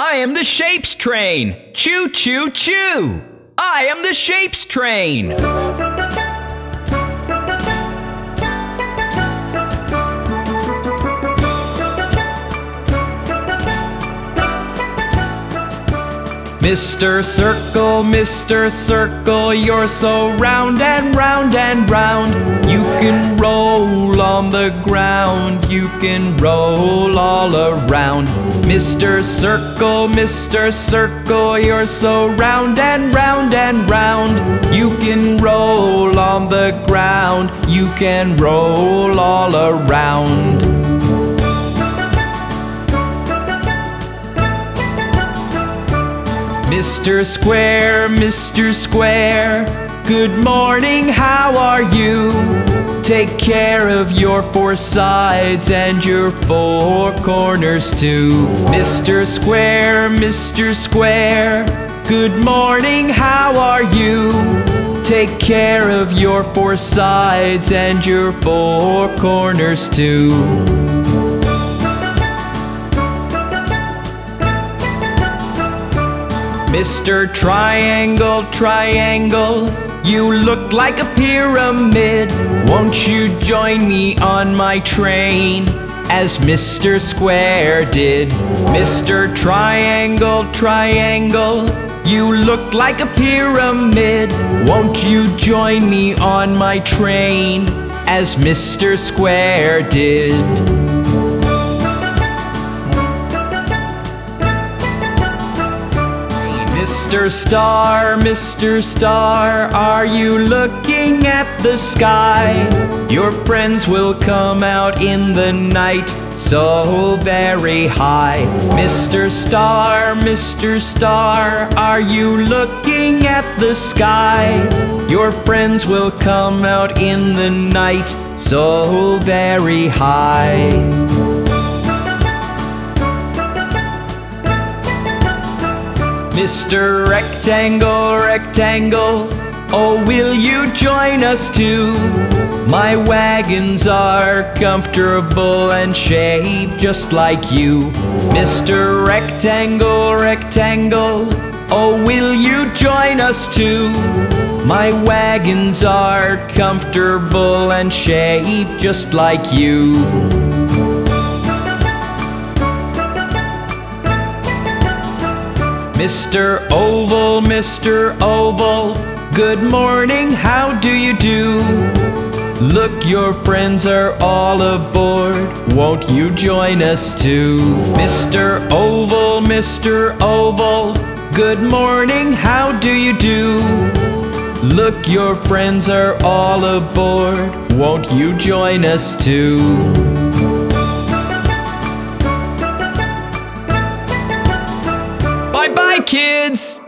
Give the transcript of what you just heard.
I am the shapes train. Choo choo choo. I am the shapes train. Mr. Circle, you're so round and round and round. You can roll on the ground, you can roll all around. Mr. Circle, you're so round and round and round. You can roll on the ground, you can roll all around. Mr. Square, good morning, how are you? Take care of your four sides and your four corners too. Mr. Square, good morning, how are you? Take care of your four sides and your four corners too. Mr. Triangle, you look like a pyramid. Won't you join me on my train, as Mr. Square did? Mr. Triangle, you look like a pyramid. Won't you join me on my train, as Mr. Square did? Mr. Star, are you looking at the sky? Your friends will come out in the night, so very high. Mr. Star, are you looking at the sky? Your friends will come out in the night, so very high. Mr. Rectangle, oh, will you join us too? My wagons are comfortable and shaped just like you. Mr. Rectangle, oh, will you join us too? My wagons are comfortable and shaped just like you. Mr. Oval, good morning, how do you do? Look, your friends are all aboard, won't you join us too? Mr. Oval, good morning, how do you do? Look, your friends are all aboard, won't you join us too? Bye-bye, kids!